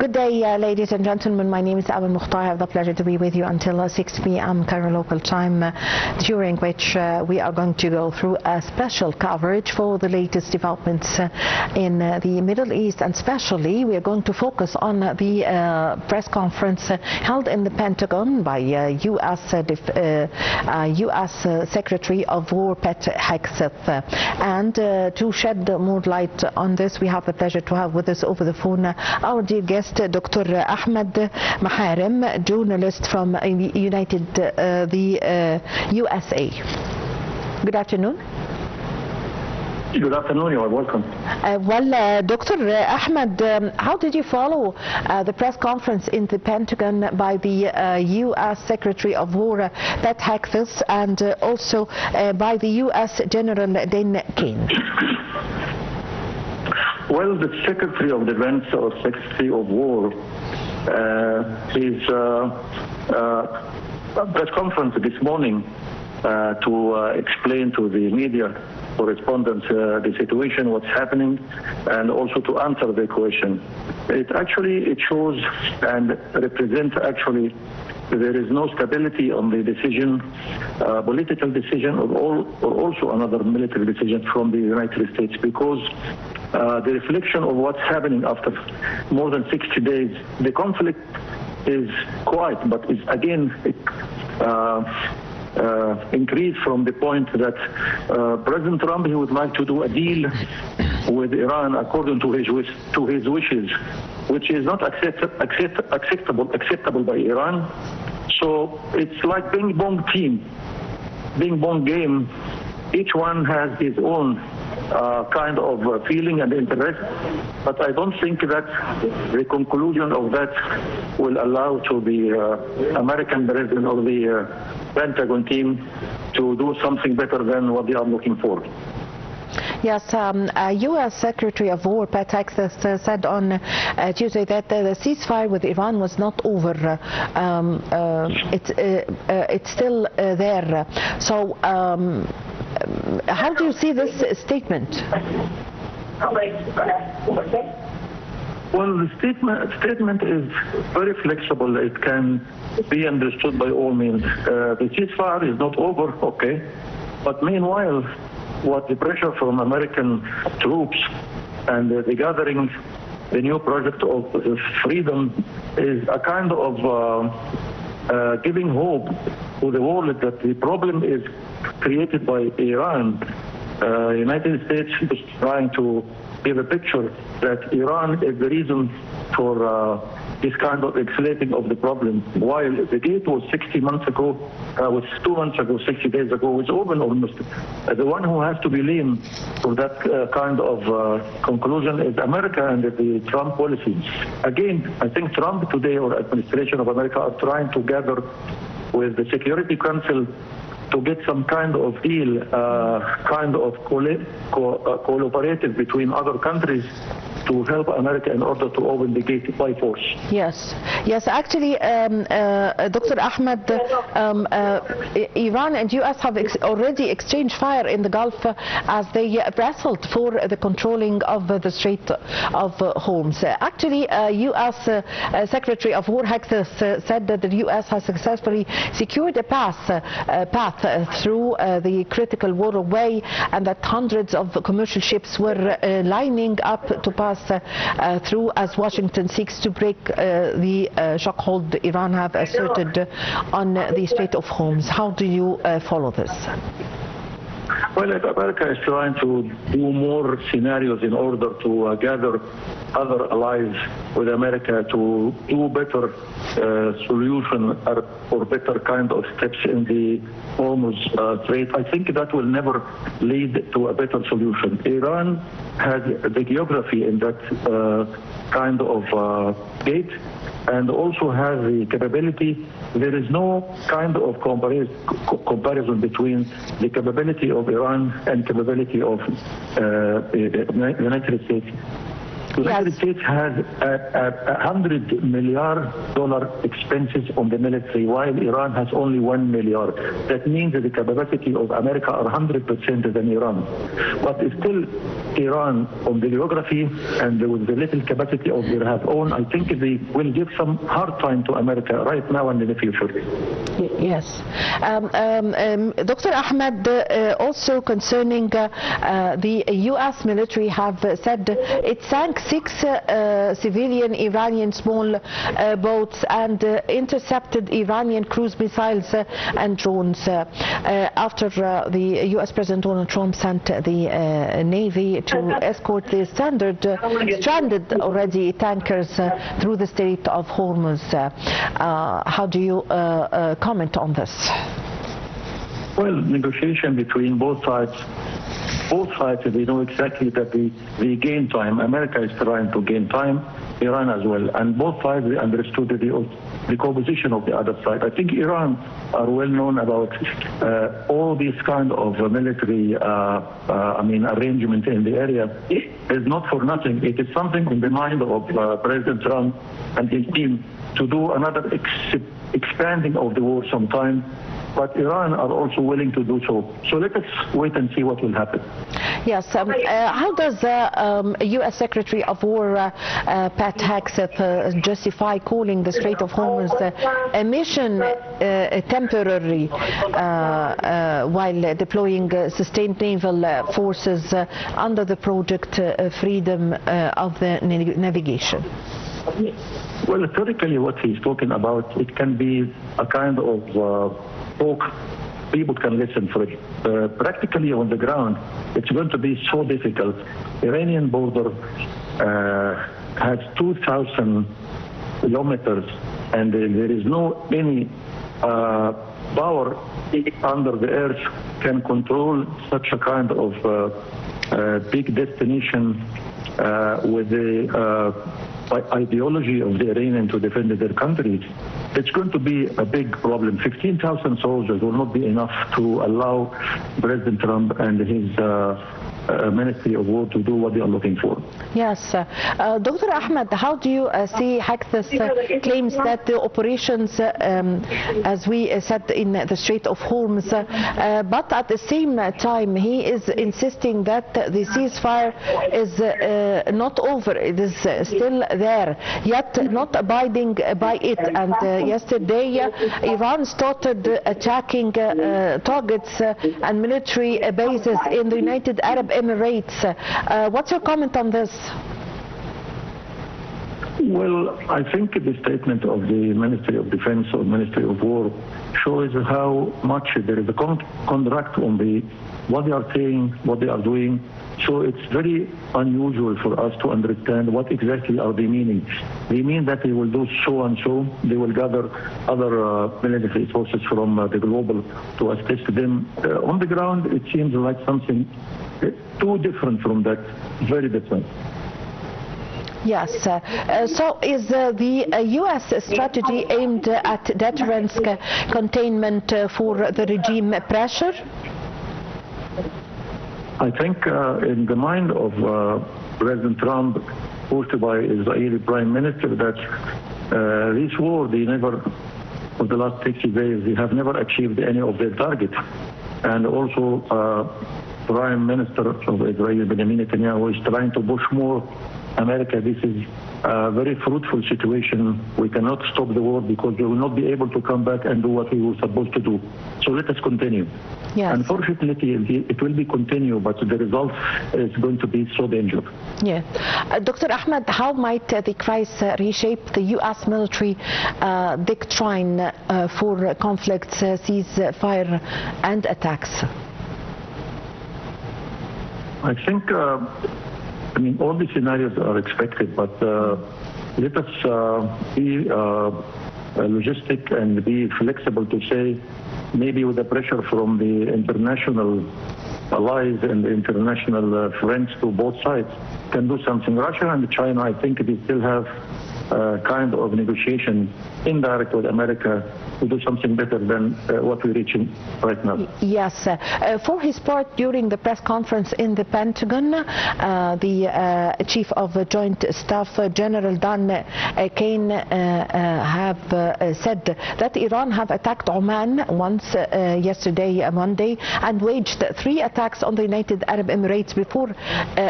Good day, ladies and gentlemen. My name is Ahmed. I have the pleasure to be with you until 6 p.m. Cairo local time, during which we are going to go through a special coverage for the latest developments in the Middle East, and especially we are going to focus on the press conference held in the Pentagon by U.S. Secretary of War Pete Hegseth. And to shed more light on this, we have the pleasure to have with us over the phone our dear guest, Dr. Ahmed Maharem, journalist from USA. Good afternoon. Good afternoon, you are welcome. Dr. Ahmed, how did you follow the press conference in the Pentagon by the U.S. Secretary of War Pete Hegseth and also by the U.S. General Dan Kane? Well, the Secretary of Defense or Secretary of War his press conference this morning to explain to the media correspondents the situation, what's happening, and also to answer the question. It shows and represents actually there is no stability on the decision, political decision, or also another military decision from the United States, because the reflection of what's happening after more than 60 days, the conflict is quiet, but is again increased from the point that President Trump, he would like to do a deal with Iran according to his wishes, which is not acceptable by Iran. So it's like ping pong game. Each one has his own kind of feeling and interest, but I don't think that the conclusion of that will allow to the American president or the Pentagon team to do something better than what they are looking for. Yes, U.S. Secretary of War Pete Hegseth said on Tuesday that the ceasefire with Iran was not over. It's still there. So how do you see this statement? Well, the statement is very flexible. It can be understood by all means. The ceasefire is not over, okay, but meanwhile, what the pressure from American troops and the gathering, the new project of freedom is a kind of giving hope to the world that the problem is created by Iran. United States is trying to give a picture that Iran is the reason for this kind of escalating of the problem. While the gate was 60 months ago, was 2 months ago, 60 days ago, was open almost. The one who has to be blamed for that kind of conclusion is America and the Trump policy. Again, I think Trump today or administration of America are trying to gather with the Security Council to get some kind of deal, kind of cooperative between other countries to help America in order to open the gate by force. Yes, actually, Dr. Ahmed, Iran and U.S. have already exchanged fire in the Gulf as they wrestled for the controlling of the Strait of Hormuz. Actually, U.S. Secretary of War Hegseth said that the U.S. has successfully secured a path through the critical waterway, and that hundreds of commercial ships were lining up to pass through as Washington seeks to break the chokehold Iran have asserted on the Strait of Hormuz. How do you follow this? Well, America is trying to do more scenarios in order to gather other allies with America to do better solution or better kind of steps in the Hormuz Strait. I think that will never lead to a better solution. Iran has the geography in that kind of gate, and also has the capability. There is no kind of comparison between the capability of Iran and capability of the United States. The United States has $100 million expenses on the military, while Iran has only $1 million. That means that the capacity of America are 100% than Iran. But still, Iran on the geography and with the little capacity of they have own, I think they will give some hard time to America right now and in the future. Yes. Dr. Ahmed, also concerning the U.S. military have said it sank 6 civilian Iranian small boats and intercepted Iranian cruise missiles and drones after the U.S. President Donald Trump sent the Navy to escort the stranded already tankers through the Strait of Hormuz. How do you comment on this? Well, negotiation between both sides, they know exactly that they gain time. America is trying to gain time, Iran as well, and both sides they understood the composition of the other side. I think Iran are well known about all these kind of military arrangement in the area. It is not for nothing. It is something in the mind of President Trump and his team to do another expanding of the war sometime. But Iran are also willing to do so. So let us wait and see what will happen. Yes. How does U.S. Secretary of War Pat Hegseth justify calling the Strait of Hormuz a mission temporary while deploying sustained naval forces under the project Freedom of the Navigation? Well, theoretically, what he's talking about, it can be a kind of talk people can listen for it. Practically on the ground, it's going to be so difficult. Iranian border has 2,000 kilometers, and there is no any power under the earth can control such a kind of big destination with the ideology of the Iranian to defend their country. It's going to be a big problem. 15,000 soldiers will not be enough to allow President Trump and his Ministry of War to do what they are looking for. Yes. Dr. Ahmed, how do you see Hegseth's claims that the operations, as we said, in the Strait of Hormuz, but at the same time he is insisting that the ceasefire is not over, it is still there, yet not abiding by it. And yesterday Iran started attacking targets and military bases in the United Arab Emirates. What's your comment on this? Well, I think the statement of the Ministry of Defense or Ministry of War shows how much there is a contract on what they are saying, what they are doing. So it's very unusual for us to understand what exactly are they meaning. They mean that they will do so and so. They will gather other military forces from the global to assist them. On the ground, it seems like something too different from that, very different. Yes. So is the U.S. strategy aimed at deterrence containment for the regime pressure? I think in the mind of President Trump, pushed by Israeli Prime Minister, that this war, they never, for the last 60 days, they have never achieved any of their target. And also Prime Minister of Israel, Benjamin Netanyahu, is trying to push more America. This is a very fruitful situation. We cannot stop the war because we will not be able to come back and do what we were supposed to do. So let us continue. Yes. Unfortunately, it will be continued, but the result is going to be so dangerous. Yeah. Dr. Ahmed, how might the crisis reshape the U.S. military doctrine for conflicts, ceasefire and attacks? I think all the scenarios are expected, but let us be logistic and be flexible to say, maybe with the pressure from the international allies and the international friends to both sides, can do something. Russia and China, I think they still have kind of negotiation indirect with America to do something better than what we're reaching right now. Yes. For his part, during the press conference in the Pentagon, the Chief of Joint Staff, General Don Kane, have said that Iran have attacked Oman once yesterday, Monday, and waged 3 attacks on the United Arab Emirates before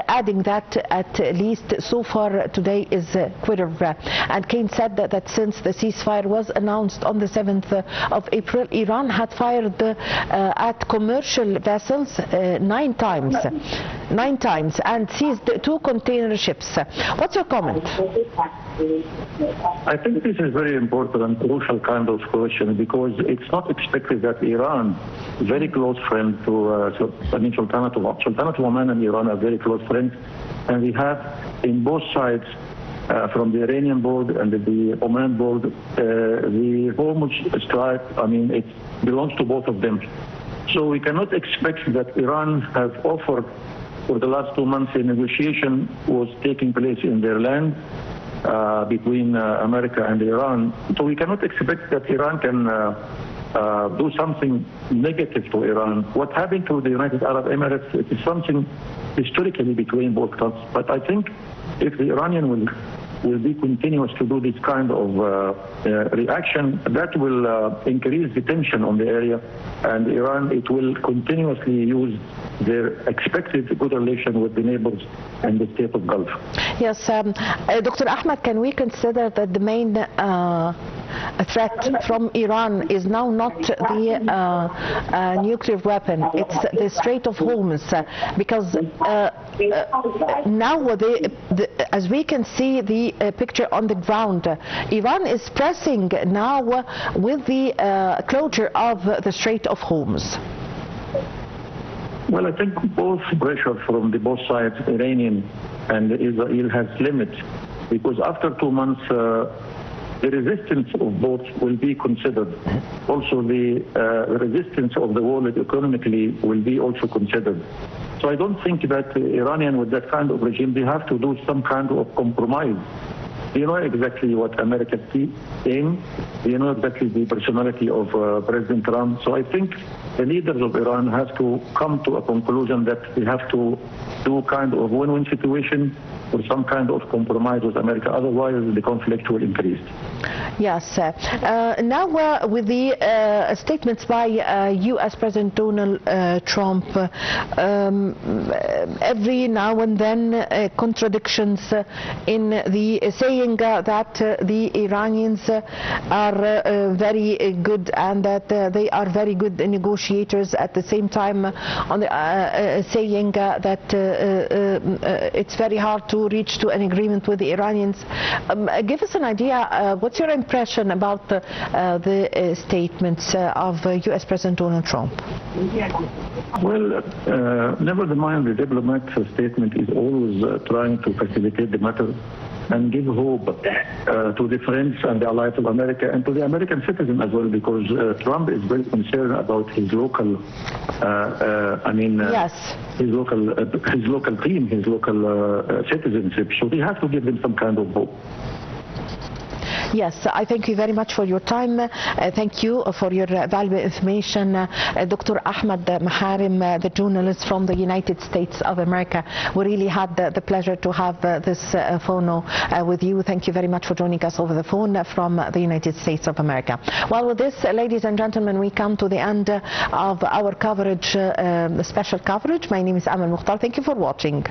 adding that at least so far today is quitter. And Kane said that since the ceasefire was announced on the 7th of April, Iran had fired at commercial vessels 9 times and seized 2 container ships. What's your comment? I think this is very important and crucial kind of question, because it's not expected that Iran, very close friend to Sultanate of Oman and Iran are very close friends, and we have in both sides, from the Iranian board and the Oman board, the Hormuz Strait, I mean, it belongs to both of them. So we cannot expect that Iran has offered for the last 2 months a negotiation was taking place in their land between America and Iran. So we cannot expect that Iran can do something negative to Iran. What happened to the United Arab Emirates, it is something historically between both countries. But I think if the Iranian will be continuous to do this kind of reaction, that will increase the tension on the area, and Iran, it will continuously use their expected good relation with the neighbors and the state of Gulf. Yes, Dr. Ahmed, can we consider that the main threat from Iran is now not the nuclear weapon, it's the Strait of Hormuz, because now as we can see the picture on the ground, Iran is pressing now with the closure of the Strait of Hormuz. Well, I think both pressure from both sides, Iranian and Israel, has limits, because after 2 months the resistance of both will be considered. Also the resistance of the world economically will be also considered. So I don't think that the Iranian, with that kind of regime, they have to do some kind of compromise. You know exactly what America aims. You know exactly the personality of President Trump. So I think the leaders of Iran have to come to a conclusion that they have to do kind of win-win situation or some kind of compromise with America. Otherwise, the conflict will increase. Yes. Now, with the statements by U.S. President Donald Trump, every now and then contradictions in the saying that the Iranians are very good and that they are very good negotiators, at the same time on the, saying that it's very hard to reach to an agreement with the Iranians. Give us an idea, what's your impression about the statements of U.S. President Donald Trump? Well, never mind, the diplomat's statement is always trying to facilitate the matter and give hope to the friends and the allies of America and to the American citizen as well, because Trump is very concerned about his local, yes, his local team, his local citizenship. So they have to give them some kind of hope. Yes, I thank you very much for your time. Thank you for your valuable information. Dr. Ahmed Maharem, the journalist from the United States of America. We really had the pleasure to have this phone with you. Thank you very much for joining us over the phone from the United States of America. Well, with this, ladies and gentlemen, we come to the end of our coverage, the special coverage. My name is Ahmed. Thank you for watching.